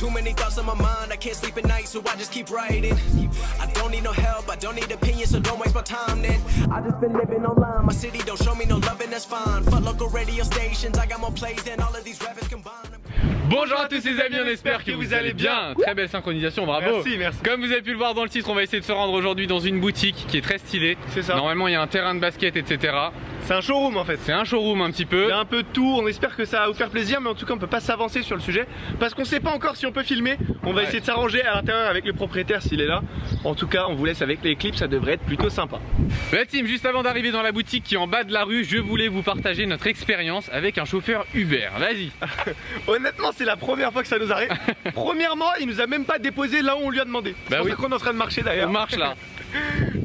Too many thoughts on my mind, I can't sleep at night, so I just keep writing. I don't need no help, I don't need opinions, so don't waste my time then. I just been living online, my city don't show me no love and that's fine. Fuck local radio stations, I got more plays than all of these rappers combined. Bonjour à tous les amis, on espère que vous allez bien. Très belle synchronisation, bravo. Merci. Comme vous avez pu le voir dans le titre, on va essayer de se rendre aujourd'hui dans une boutique qui est très stylée. C'est ça. Normalement il y a un terrain de basket, etc. C'est un showroom en fait. C'est un showroom un petit peu. Il y a un peu de tout, on espère que ça va vous faire plaisir, mais en tout cas on peut pas s'avancer sur le sujet parce qu'on sait pas encore si on peut filmer. On va essayer de s'arranger à l'intérieur avec le propriétaire s'il est là. En tout cas on vous laisse avec les clips, ça devrait être plutôt sympa. La team, juste avant d'arriver dans la boutique qui est en bas de la rue, je voulais vous partager notre expérience avec un chauffeur Uber. Vas-y. Honnêtement c'est la première fois que ça nous arrive. Premièrement il nous a même pas déposé là où on lui a demandé. C'est pour ça qu'on est en train de marcher d'ailleurs. On marche là.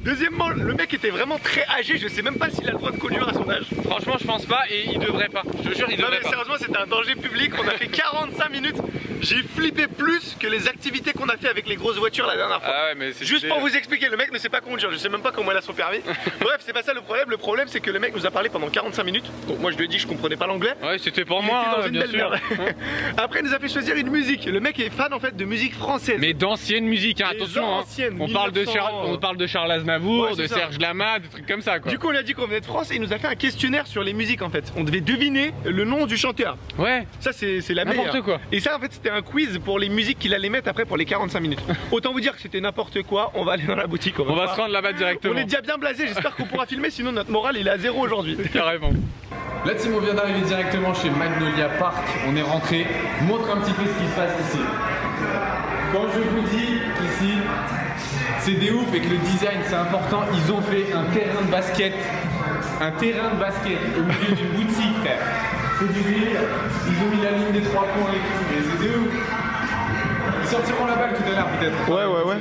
Deuxièmement, le mec était vraiment très âgé, je sais même pas s'il a le droit de conduire à son âge. Franchement je pense pas et il devrait pas. Je te jure il devrait pas. Sérieusement c'était un danger public, on a fait 45 minutes. J'ai flippé plus que les activités qu'on a fait avec les grosses voitures la dernière fois. Ah ouais, mais juste pour vous expliquer, le mec ne sait pas conduire, je sais même pas comment il a son permis. Bref, c'est pas ça le problème. Le problème c'est que le mec nous a parlé pendant 45 minutes. Donc moi je lui ai dit que je comprenais pas l'anglais. Ouais, c'était pour il moi, était dans une bien belle sûr. merde. Après il nous a fait choisir une musique. Le mec est fan en fait de musique française. Mais d'ancienne musique, hein, attention. On parle de Charles Aznavour, de Serge Lama, des trucs comme ça quoi. Du coup on lui a dit qu'on venait de France et il nous a fait un questionnaire sur les musiques en fait. On devait deviner le nom du chanteur. Ouais. Ça c'est la meilleure. N'importe quoi. Et ça en fait c'était un quiz pour les musiques qu'il allait mettre après pour les 45 minutes. Autant vous dire que c'était n'importe quoi. On va aller dans la boutique. On va se rendre là-bas directement. On est déjà bien blasé. J'espère qu'on pourra filmer, sinon notre morale il est à zéro aujourd'hui. Carrément. La team, on vient d'arriver directement chez Magnolia Park. On est rentré. Montre un petit peu ce qui se passe ici. Quand je vous dis qu'ici c'est des ouf et que le design c'est important, ils ont fait un terrain de basket. Un terrain de basket au milieu d'une boutique, frère. C'est du délire. Ils ont mis la ligne des 3 points et tout, mais c'est de ouf. Ils sortiront la balle tout à l'heure peut-être. Ouais.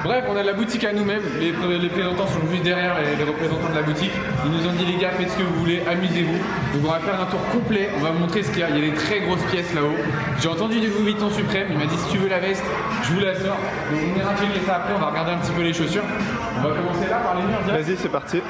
Bref, on a la boutique à nous-mêmes. Les présentants sont juste derrière, les représentants de la boutique. Ils nous ont dit les gars, faites ce que vous voulez, amusez-vous. Donc on va faire un tour complet. On va vous montrer ce qu'il y a. Il y a des très grosses pièces là-haut. J'ai entendu du Louis Vuitton suprême. Il m'a dit si tu veux la veste, je vous la sors. Donc on ira checker ça après. On va regarder un petit peu les chaussures. On va commencer là par les murs. Vas-y, c'est parti.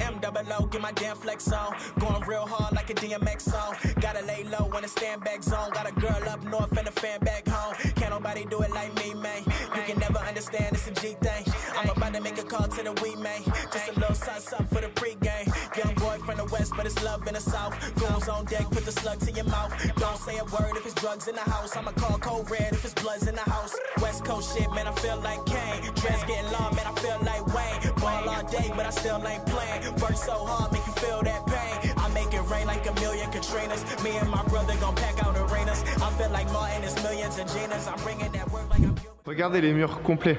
M-double-O, get my damn flex on. Going real hard like a DMX song. Gotta lay low in a stand back zone. Got a girl up north and a fan back home. Can't nobody do it like me, man. You can never understand, it's a G thing. I'm about to make a call to the we, man. Just a little something for the pregame. Young boy from the west, but it's love in the south. Goons on deck, put the slug to your mouth. Don't say a word if it's drugs in the house. I'ma call code red if it's bloods in the house. West Coast shit, man, I feel like Kane. Dress getting long, man, I feel like Wayne. Ball all day, but I still ain't playing. Work so hard, make you feel that pain. I make it rain like a million Katrinas. Me and my brother gon' pack out arenas. I feel like Martin, it's millions of Ginas. I'm bringing that work like I'm Cuban. Regardez les murs complets.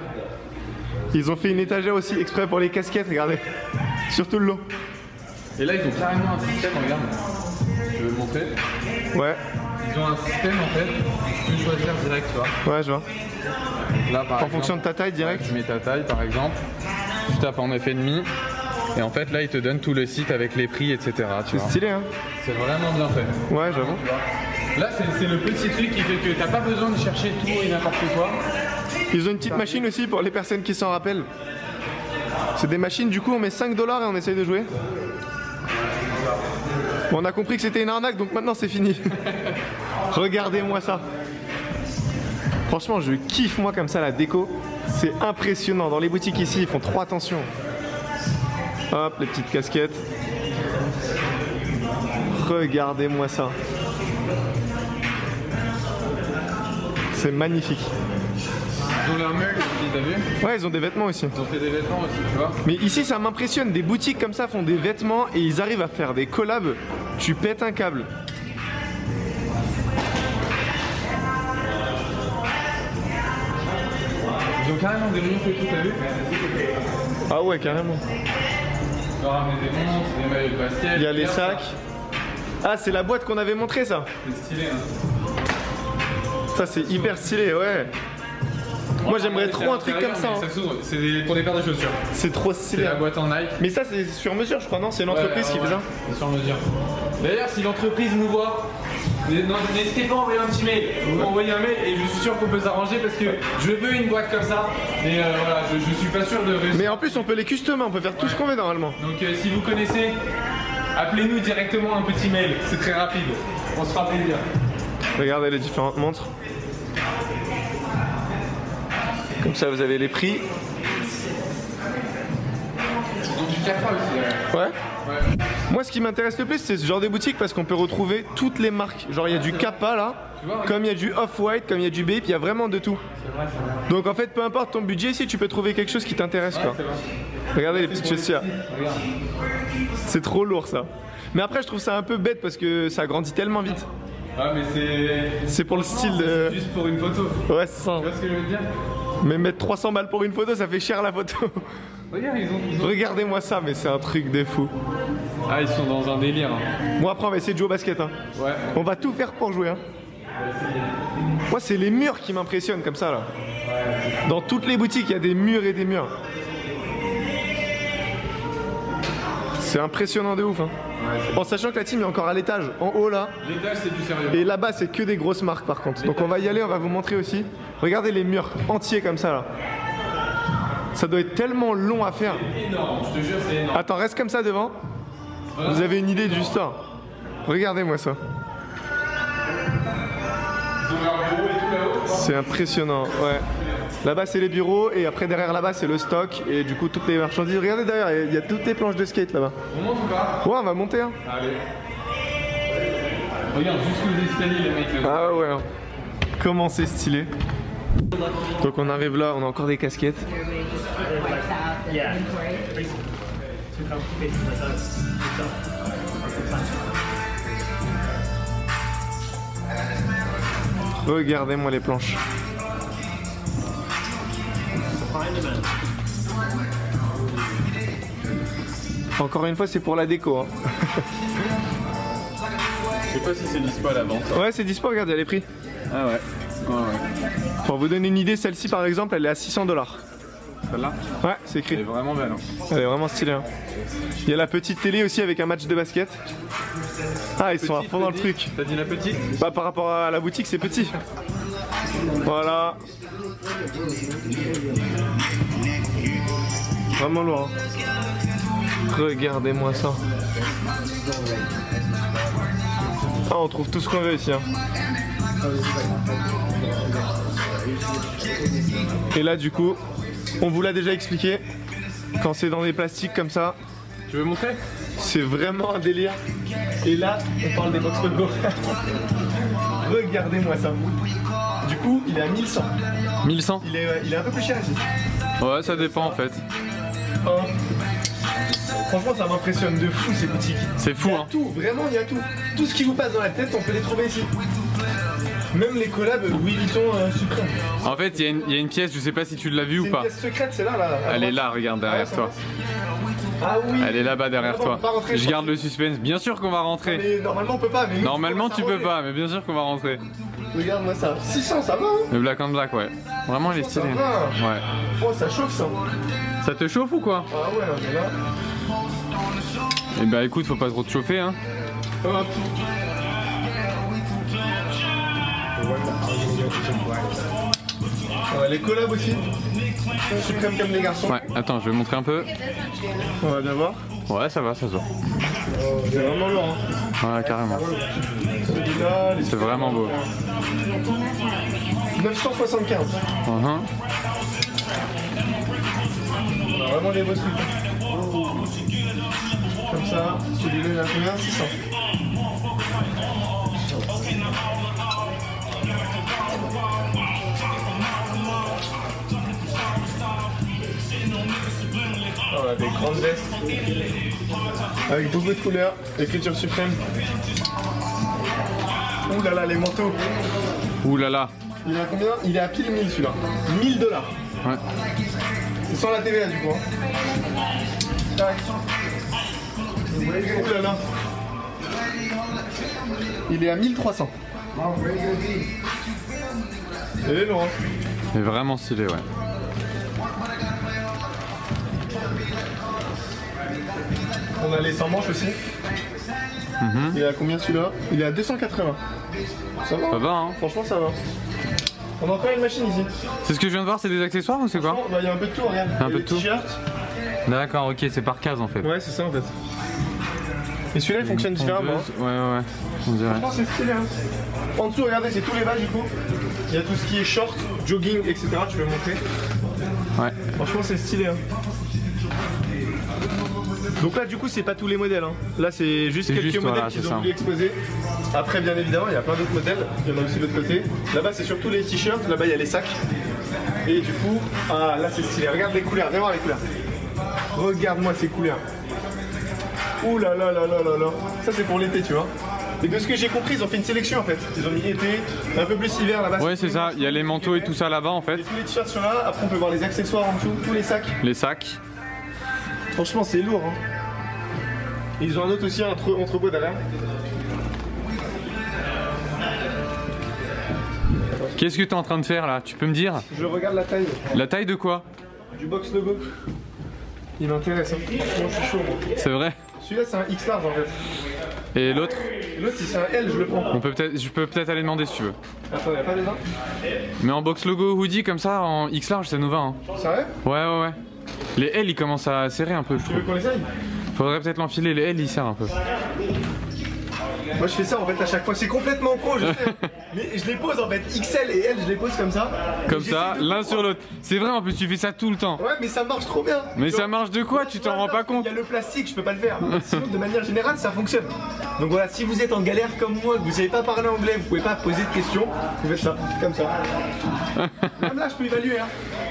Ils ont fait une étagère aussi exprès pour les casquettes, regardez. Sur tout le long. Et là, ils ont carrément un système, regarde. Je vais le montrer. Ouais. Ils ont un système en fait. Tu peux choisir direct, tu vois. Ouais, je vois. Là, par exemple, fonction de ta taille direct. Tu mets ta taille par exemple. Tu tapes en F&M. Et en fait là il te donne tout le site avec les prix etc. C'est stylé hein. C'est vraiment bien fait. Ouais j'avoue. Là c'est le petit truc qui fait que t'as pas besoin de chercher tout et n'importe quoi. Ils ont une petite machine aussi pour les personnes qui s'en rappellent. C'est des machines, du coup on met 5 $ et on essaye de jouer. Bon, on a compris que c'était une arnaque donc maintenant c'est fini. Regardez-moi ça. Franchement je kiffe moi comme ça la déco. C'est impressionnant. Dans les boutiques ici ils font trop attention. Hop, les petites casquettes. Regardez-moi ça. C'est magnifique. Ils ont leur mug aussi, t'as vu? Ouais, ils ont des vêtements aussi. Ils ont fait des vêtements aussi, tu vois. Mais ici, ça m'impressionne. Des boutiques comme ça font des vêtements et ils arrivent à faire des collabs. Tu pètes un câble. Ils ont carrément des rayons petits, t'as vu? Ah ouais, carrément. On va ramener des montres, des maillots de basket. Il y a les sacs. Ah, c'est la boîte qu'on avait montré ça. C'est stylé, hein. Ça, c'est hyper stylé, ouais. Moi, j'aimerais trop un truc comme ça. Ça s'ouvre, c'est pour des paires de chaussures. C'est trop stylé. C'est la boîte en Nike. Mais ça, c'est sur mesure, je crois, non? C'est l'entreprise qui fait ça? C'est sur mesure. D'ailleurs, si l'entreprise nous voit, n'hésitez pas à envoyer un petit mail. Vous m'envoyez un mail et je suis sûr qu'on peut s'arranger parce que je veux une boîte comme ça. Et voilà, je suis pas sûr de réussir. Mais en plus, on peut les customer, on peut faire tout ce qu'on veut normalement. Donc, si vous connaissez, appelez-nous directement un petit mail. C'est très rapide. On se fera plaisir. Regardez les différentes montres. Comme ça, vous avez les prix. Ils ont du Kappa aussi. Ouais. Ouais. Moi, ce qui m'intéresse le plus, c'est ce genre de boutique parce qu'on peut retrouver toutes les marques. Genre, il y a du Kappa là, comme il y a du Off-White, comme il y a du Bape, il y a vraiment de tout. C'est vrai, c'est vrai. Donc, en fait, peu importe ton budget, si tu peux trouver quelque chose qui t'intéresse, quoi. C'est vrai. Regardez les petites chaussures. Regarde. C'est trop lourd ça. Mais après, je trouve ça un peu bête parce que ça grandit tellement vite. Ah, mais C'est pour le style de. c'est juste pour une photo. Ouais, c'est ça. Tu vois ce que je veux dire? Mais mettre 300 balles pour une photo, ça fait cher la photo. Regarde, ils ont... Regardez-moi ça, mais c'est un truc de fou. Ah, ils sont dans un délire. Hein. Bon, après, on va essayer de jouer au basket. Hein. Ouais. On va tout faire pour jouer. Hein. Moi, c'est les murs qui m'impressionnent comme ça là. Dans toutes les boutiques, il y a des murs et des murs. C'est impressionnant de ouf. Hein. Ouais, En sachant que la team est encore à l'étage, en haut là. l'étage, c'est du sérieux. Et là-bas, c'est que des grosses marques par contre. Donc on va y aller, on va vous montrer aussi. Regardez les murs entiers comme ça là. Ça doit être tellement long à faire. Énorme, je te jure, c'est énorme. Attends, reste comme ça devant. Vous avez une idée du store. Regardez-moi ça. Ils ont leur bureau et tout là-haut. C'est impressionnant, ouais. Là-bas c'est les bureaux et après derrière là-bas c'est le stock et du coup toutes les marchandises. Regardez derrière, il y a toutes les planches de skate là-bas. On monte ou pas? Ouais, on va monter hein. Allez. Regarde, jusqu'aux escaliers, les mecs. Là. Ah ouais. Hein. Comment c'est stylé. Donc on arrive là, on a encore des casquettes. Regardez-moi les planches. Encore une fois, c'est pour la déco. Hein. Je sais pas si c'est dispo à la vente. Ouais, c'est dispo, regardez les prix. Ah ouais. Ouais, ouais. Pour vous donner une idée, celle-ci par exemple, elle est à 600 $. Celle-là? Ouais, c'est Elle est écrit. vraiment belle. Hein. Elle est vraiment stylée. Hein. Il y a la petite télé aussi avec un match de basket. Ah, ils sont à fond dans le truc. T'as dit la petite? Bah, par rapport à la boutique, c'est petit. Voilà. Vraiment lourd. Hein. Regardez-moi ça. Ah, on trouve tout ce qu'on veut ici. Hein. Et là, du coup, on vous l'a déjà expliqué. Quand c'est dans des plastiques comme ça, Tu veux montrer? c'est vraiment un délire. Et là, on parle des box Go. Regardez-moi ça. Du coup, il est à 1100. 1100? Il est un peu plus cher ici. Ouais, ça dépend en fait. Hein. Franchement, ça m'impressionne de fou ces boutiques. C'est fou, Il y a hein. tout, vraiment, il y a tout. Tout ce qui vous passe dans la tête, on peut les trouver ici. Même les collabs Louis Vuitton Suprême. En fait, il y a une pièce, je sais pas si tu l'as vue C'est ou une pas. pièce secrète, c'est là, là. à Elle est droite. là, regarde Ah, derrière ça toi. passe. Ah oui. Elle est là-bas derrière Non, on toi. peut pas rentrer, Je garde le suspense. Bien sûr qu'on va rentrer. Mais normalement, on peut pas. Mais nous, Normalement, ça tu peux revient. pas, mais bien sûr qu'on va rentrer. Regarde-moi ça. 600, ça va, hein. Le black and black, ouais. Vraiment, il est Ça stylé. va. Ouais. Oh, ça chauffe ça. Ça te chauffe ou quoi? Ah ouais, on est là. Eh bah écoute, faut pas trop te chauffer, hein. Hop. Ouais, les collabs aussi. Suprême comme les garçons. Ouais, attends, je vais montrer un peu. On va bien voir. Ouais, ça va, ça se voit. C'est vraiment lourd. Hein. Ouais, carrément. Celui-là, les C'est vraiment beau. 975. Mhm. On a vraiment des beaux trucs. Comme ça, celui-là il a combien? 600. Voilà, des grandes vestes. Avec beaucoup de couleurs. Écriture suprême. Ouh là là, les manteaux. Ouh là là. Il est à combien? Il est à pile 1000 celui-là. 1000 $. Ouais. C'est sans la TVA du coup. Hein. Tac. Ouh là là. Il est à 1300. Il est lourd. Hein. Mais vraiment stylé, ouais. On a les sans manches aussi. Mhm. Il est à combien celui-là? Il est à 280. Ça va? Ça va, hein. Franchement ça va. On a encore une machine ici. C'est ce que je viens de voir, c'est des accessoires ou c'est quoi? Bah, il y a un peu de tout, regarde. Un peu Il y a de tout. des t-shirts. D'accord, ok, c'est par case en fait. Ouais, c'est ça en fait. Et celui-là il fonctionne différemment. Ouais, ouais, on dirait. Franchement c'est stylé hein. En dessous regardez c'est tous les bas du coup. Il y a tout ce qui est short, jogging, etc. Tu peux montrer. Ouais. Franchement c'est stylé hein. Donc là du coup c'est pas tous les modèles hein. Là c'est juste quelques modèles voilà, qu'ils ont voulu exposer. Après bien évidemment il y a plein d'autres modèles. Il y en a aussi de l'autre côté. Là-bas c'est surtout les t-shirts, là-bas il y a les sacs. Et du coup, ah là c'est stylé. Regarde les couleurs, viens voir les couleurs. Regarde-moi ces couleurs. Ouh là là là là là là. Ça c'est pour l'été tu vois. Et de ce que j'ai compris ils ont fait une sélection en fait. Ils ont mis été, un peu plus hiver là-bas. Ouais c'est ça, il y a les manteaux et tout ça là-bas en fait. Et tous les t-shirts sont là, après on peut voir les accessoires en dessous, tous les sacs. Les sacs. Franchement c'est lourd hein. Et ils ont un autre aussi, un entrepôt derrière. Qu'est-ce que tu es en train de faire là? Tu peux me dire? Je regarde la taille. La taille de quoi? Du box logo. Il m'intéresse hein. Franchement je suis chaud moi. C'est vrai? Celui-là c'est un X large en fait. Et l'autre? L'autre si c'est un L je le prends. Je peux peut-être aller demander si tu veux. Attends, y'a pas dedans? Mais en box logo hoodie comme ça, en X large ça nous va hein. Sérieux? Ouais ouais ouais. Les L ils commencent à serrer un peu je Tu veux trouve. qu'on essaye? Faudrait peut-être l'enfiler, les L ils serrent un peu. Moi je fais ça en fait à chaque fois, c'est complètement con je sais. Mais je les pose en fait, XL et L je les pose comme ça. Comme ça, l'un sur l'autre. C'est vrai en plus tu fais ça tout le temps. Ouais mais ça marche trop bien. Mais ça marche de quoi? Tu t'en rends pas compte? Il y a le plastique, je peux pas le faire. Sinon de manière générale ça fonctionne. Donc voilà, si vous êtes en galère comme moi, que vous savez pas parler anglais, vous pouvez pas poser de questions, vous faites ça, comme ça. Même là je peux évaluer hein.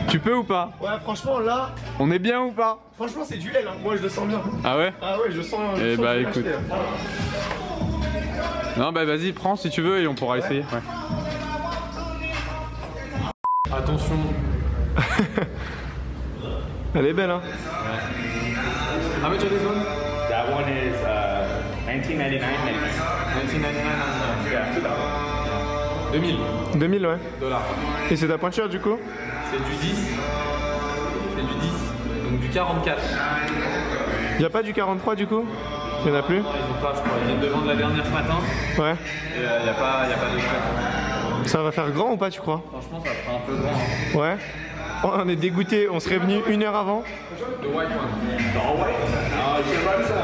Tu peux ou pas? Ouais franchement là, On est bien ou pas? franchement c'est du L hein. Moi je le sens bien. Ah ouais? Ah ouais je sens. Eh sens bah, que je vais écoute. l'acheter, hein. Non bah vas-y prends si tu veux et on pourra essayer. Ouais. Attention. Elle est belle hein. How much are these ones? That one is $19.99 maybe. 1999. Yeah, 2000. 2000 2000 ouais. dollars. Et c'est ta pointure du coup? C'est du 10. C'est du 10. Donc du 44. Y'a pas du 43 du coup? Y'en a plus? Non, ils ont pas, je crois. Ils viennent de vendre la dernière ce matin. Ouais. Et y a pas de frais. Ça va faire grand ou pas tu crois? Franchement, ça fera un peu grand. Hein. Ouais. Oh, on est dégoûté, on serait venu 1 heure avant. The white one. Oh, wait. Oh, you should run some.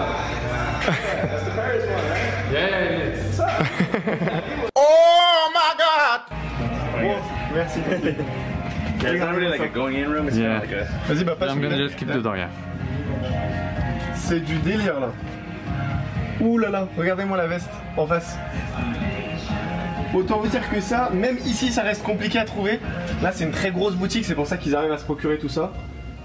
That's the Paris one, right? Yeah. Oh my god! Bon, merci. Yeah, it's not really like a going in room, it's Yeah. kind of like a... Vas-y bah passe. I'm gonna just keep the door, yeah. C'est du délire là. Ouh là là, regardez-moi la veste en face. Autant vous dire que ça, même ici ça reste compliqué à trouver. Là c'est une très grosse boutique, c'est pour ça qu'ils arrivent à se procurer tout ça.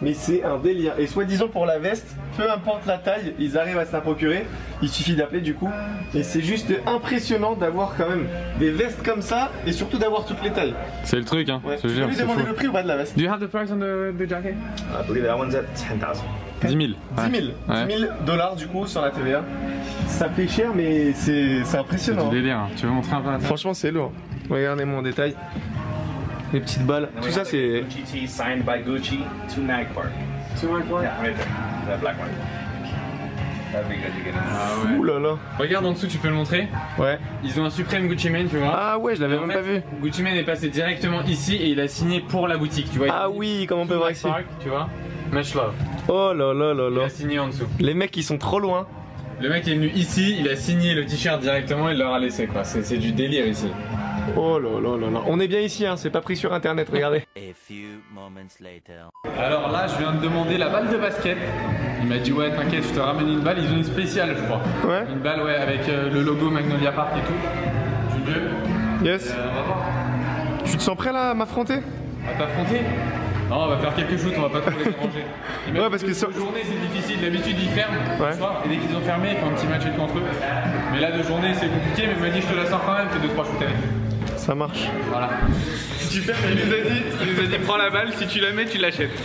Mais c'est un délire. Et soi-disant pour la veste, peu importe la taille, ils arrivent à se la procurer. Il suffit d'appeler du coup. Et c'est juste impressionnant d'avoir quand même des vestes comme ça et surtout d'avoir toutes les tailles. C'est le truc, hein. Ouais. Je Tu te peux jure, lui c'est demander fou. le prix ou pas de la veste? Do you have the price on the jacket? I believe that one's at 10,000. 10 000. 10 000. Ouais. 10 000 dollars du coup sur la TVA. Ça fait cher mais c'est C'est impressionnant. du délire. Hein. Tu veux montrer un peu la taille? Franchement c'est lourd. Regardez-moi en détail. Les petites balles. And Tout we ça have the c'est... Gucci tee signed by Gucci to Mag Park. Yeah, right there. That black one. That'd be good to get in. Ah ouais. Ouh là là. Regarde en dessous, tu peux le montrer. Ouais. Ils ont un suprême Gucci Mane, tu vois. Ah ouais, je l'avais Et en même fait, pas vu. Gucci Mane est passé directement ici et il a signé pour la boutique, tu vois. Ah oui, comme on peut voir ici. Park, tu vois. Much love. Oh là là là Il là. a signé en dessous. Les mecs ils sont trop loin. Le mec est venu ici, il a signé le t-shirt directement et il leur a laissé quoi. C'est du délire ici. Oh là là là là. On est bien ici hein, c'est pas pris sur internet, regardez. A few moments later. Alors là, je viens de demander la balle de basket. Il m'a dit ouais, t'inquiète, je te ramène une balle. Ils ont une spéciale, je crois. Ouais. Une balle ouais avec le logo Magnolia Park et tout. Tu veux? Yes. On va voir. Tu te sens prêt là à m'affronter? On va t'affronter? Non, on va faire quelques shoots, on va pas trop les déranger. Et même Ouais, parce que ça- de journée c'est difficile, d'habitude ils ferment Ouais. le soir, et dès qu'ils ont fermé, ils font un petit match et tout entre eux. Mais là de journée c'est compliqué, mais il m'a dit je te la sors quand même, fais 2-3 shoots avec. Ça marche. Voilà. Si tu fermes, il nous a dit prends la balle, si tu la mets, tu l'achètes.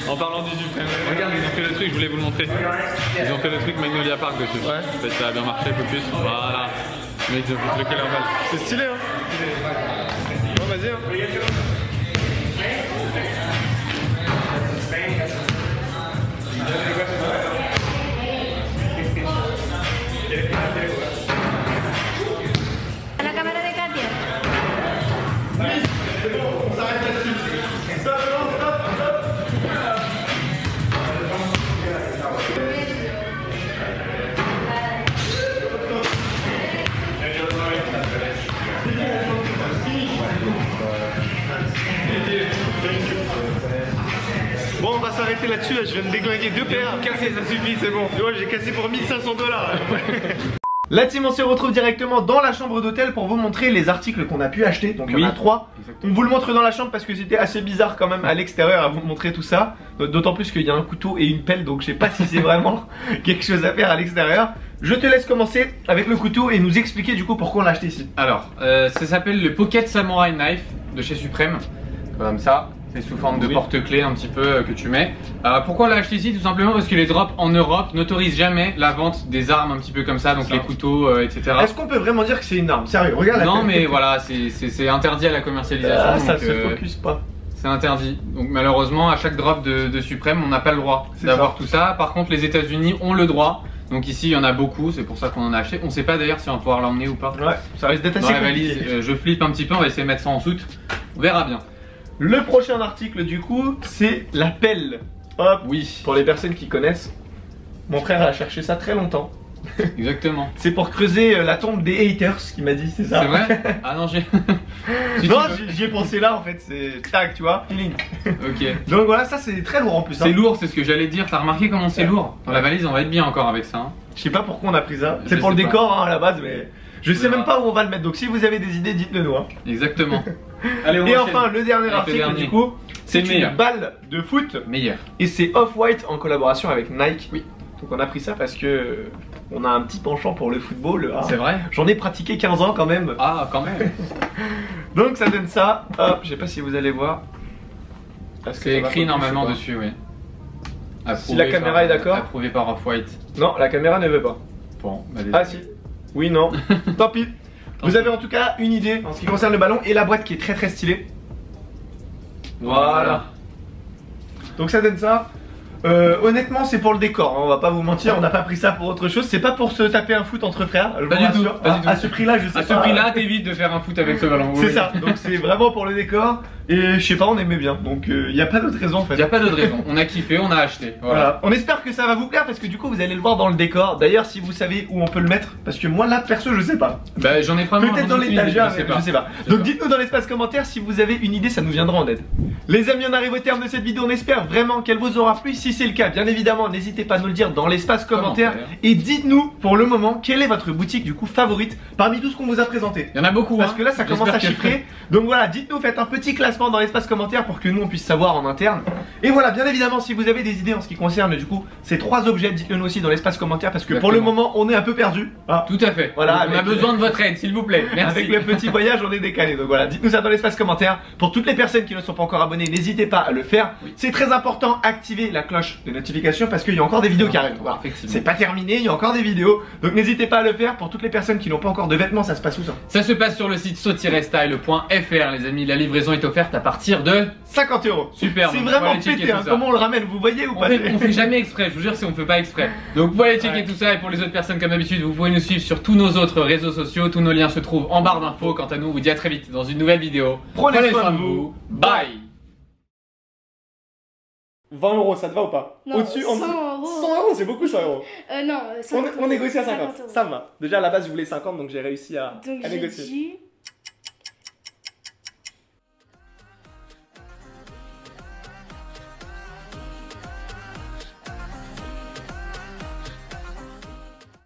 En parlant du suprême. Regarde, ils ont fait le truc, je voulais vous le montrer. Ils ont fait le truc Magnolia Park dessus. Ouais. Peut-être ça a bien marché, focus. Voilà. Mais ils ont fait le leur balle. C'est stylé hein. Bon vas-y hein. A la cámara de Katia. s'arrêter là-dessus, là, je viens de déglinguer 2 paires. Casser, ça suffit, c'est bon. Tu vois, j'ai cassé pour 1500 $. La team, on se retrouve directement dans la chambre d'hôtel pour vous montrer les articles qu'on a pu acheter. Donc il y en a 3. On vous le montre dans la chambre parce que c'était assez bizarre quand même à l'extérieur à vous montrer tout ça. D'autant plus qu'il y a un couteau et une pelle, donc je sais pas si c'est vraiment quelque chose à faire à l'extérieur. Je te laisse commencer avec le couteau et nous expliquer du coup pourquoi on l'a acheté ici. Alors, ça s'appelle le Pocket Samurai Knife de chez Supreme. Comme ça. C'est sous forme de porte-clés un petit peu que tu mets. Pourquoi on l'a acheté ici? Tout simplement parce que les drops en Europe n'autorisent jamais la vente des armes un petit peu comme ça, donc les couteaux, etc. Est-ce qu'on peut vraiment dire que c'est une arme? Sérieux, regarde la Non tête. mais voilà, c'est interdit à la commercialisation. Ah, ça donc, se focus pas. C'est interdit. Donc malheureusement, à chaque drop de Supreme, on n'a pas le droit d'avoir tout ça. Par contre, les États-Unis ont le droit. Donc ici, il y en a beaucoup, c'est pour ça qu'on en a acheté. On sait pas d'ailleurs si on va pouvoir l'emmener ou pas. Ouais, ça risque d'être Dans assez la compliqué. valise, je flippe un petit peu, on va essayer de mettre ça en soute. On verra bien. Le prochain article du coup, c'est la pelle. Hop, Oui, pour les personnes qui connaissent. Mon frère a cherché ça très longtemps. exactement. C'est pour creuser la tombe des haters, qui m'a dit, c'est ça. C'est vrai? Ah non, j'ai. Si Non, tu veux. j'y ai pensé là en fait, c'est tac, tu vois, feeling. Ok. Donc voilà, ça c'est très lourd en plus. C'est lourd, c'est ce que j'allais dire. T'as remarqué comment c'est lourd? Dans la valise, on va être bien encore avec ça. Hein. Je sais pas pourquoi on a pris ça. Je C'est pour le sais pas. décor hein, à la base, mais je sais verra. même pas où on va le mettre. Donc si vous avez des idées, dites-le nous. Hein. Exactement. Allez, on Et enchaîne. enfin, le dernier Avec le article dernier. du coup, C'est le une meilleur. balle de foot Meilleur. et c'est Off-White en collaboration avec Nike. Oui. Donc on a pris ça parce que on a un petit penchant pour le football. Hein. C'est vrai? J'en ai pratiqué 15 ans quand même. Ah, quand même. Donc ça donne ça. Hop, je sais pas si vous allez voir. Est-ce que C'est ça va écrit focus normalement ou pas? dessus, oui. Si la caméra est d'accord. Approuvé par Off-White. Non, la caméra ne veut pas. Bon, bah Ah si. Oui, non. Tant pis. Tant Vous pis. avez en tout cas une idée en ce qui concerne le ballon et la boîte qui est très très stylée. Voilà. Donc ça donne ça. Honnêtement, c'est pour le décor, hein, on va pas vous mentir, on n'a pas pris ça pour autre chose. C'est pas pour se taper un foot entre frères. Je Pas vous du tout, rassure. pas du tout. À ce prix-là, je sais À pas. ce prix-là, t'évites de faire un foot avec ce ballon. C'est ça. Donc c'est vraiment pour le décor. Et je sais pas, on aimait bien. Donc il y a pas d'autre raison en fait. Il a pas d'autre raison. On a kiffé, on a acheté. Voilà. On espère que ça va vous plaire parce que du coup vous allez le voir dans le décor. D'ailleurs, si vous savez où on peut le mettre, parce que moi là perso je sais pas. Bah j'en ai vraiment. Peut-être dans l'étagère, mais je sais pas. Je sais Donc pas. dites-nous dans l'espace commentaire si vous avez une idée, ça nous viendra en aide. Les amis, on arrive au terme de cette vidéo, on espère vraiment qu'elle vous aura plu. Si c'est le cas, bien évidemment, n'hésitez pas à nous le dire dans l'espace commentaire. Et dites-nous pour le moment quelle est votre boutique du coup favorite parmi tout ce qu'on vous a présenté. Il y en a beaucoup. Parce hein. que là ça commence à J'espère que- chiffrer. Donc voilà, dites-nous, faites un petit classement dans l'espace commentaire pour que nous on puisse savoir en interne. Et voilà, bien évidemment, si vous avez des idées en ce qui concerne du coup ces 3 objets, dites-le nous aussi dans l'espace commentaire parce que pour le Exactement. moment on est un peu perdu. Ah. Tout à fait. Voilà, Donc, on a avec- besoin de votre aide, s'il vous plaît. Merci. Avec le petit voyage, on est décalé. Donc voilà, dites-nous ça dans l'espace commentaire. Pour toutes les personnes qui ne sont pas encore abonnées, n'hésitez pas à le faire. C'est très important, activez la cloche de notification parce qu'il y a encore des vidéos qui arrivent. Voilà. Effectivement. C'est pas terminé, il y a encore des vidéos. Donc n'hésitez pas à le faire. Pour toutes les personnes qui n'ont pas encore de vêtements, ça se passe où ça? Ça se passe sur le site saut-style.fr, les amis. La livraison est offerte à partir de 50 €. Super. C'est donc, vraiment faut aller checker pété, hein. tout ça. Comment on le ramène, vous voyez ou On pas? fait jamais exprès, je vous jure si on fait pas exprès. Donc vous pouvez aller checker Ouais. tout ça et pour les autres personnes comme d'habitude, vous pouvez nous suivre sur tous nos autres réseaux sociaux, tous nos liens se trouvent en barre d'infos. Quant à nous, on vous dit à très vite dans une nouvelle vidéo. Prenez soin de vous. Bye. 20 €, ça te va ou pas? Non, Au-dessus, en 100 dessous. €. 100 €, c'est beaucoup 100 €. Non, 50 On négocie à 50. 50 €. Ça me va. Déjà à la base, je voulais 50, donc j'ai réussi à Donc j'ai négocier. dit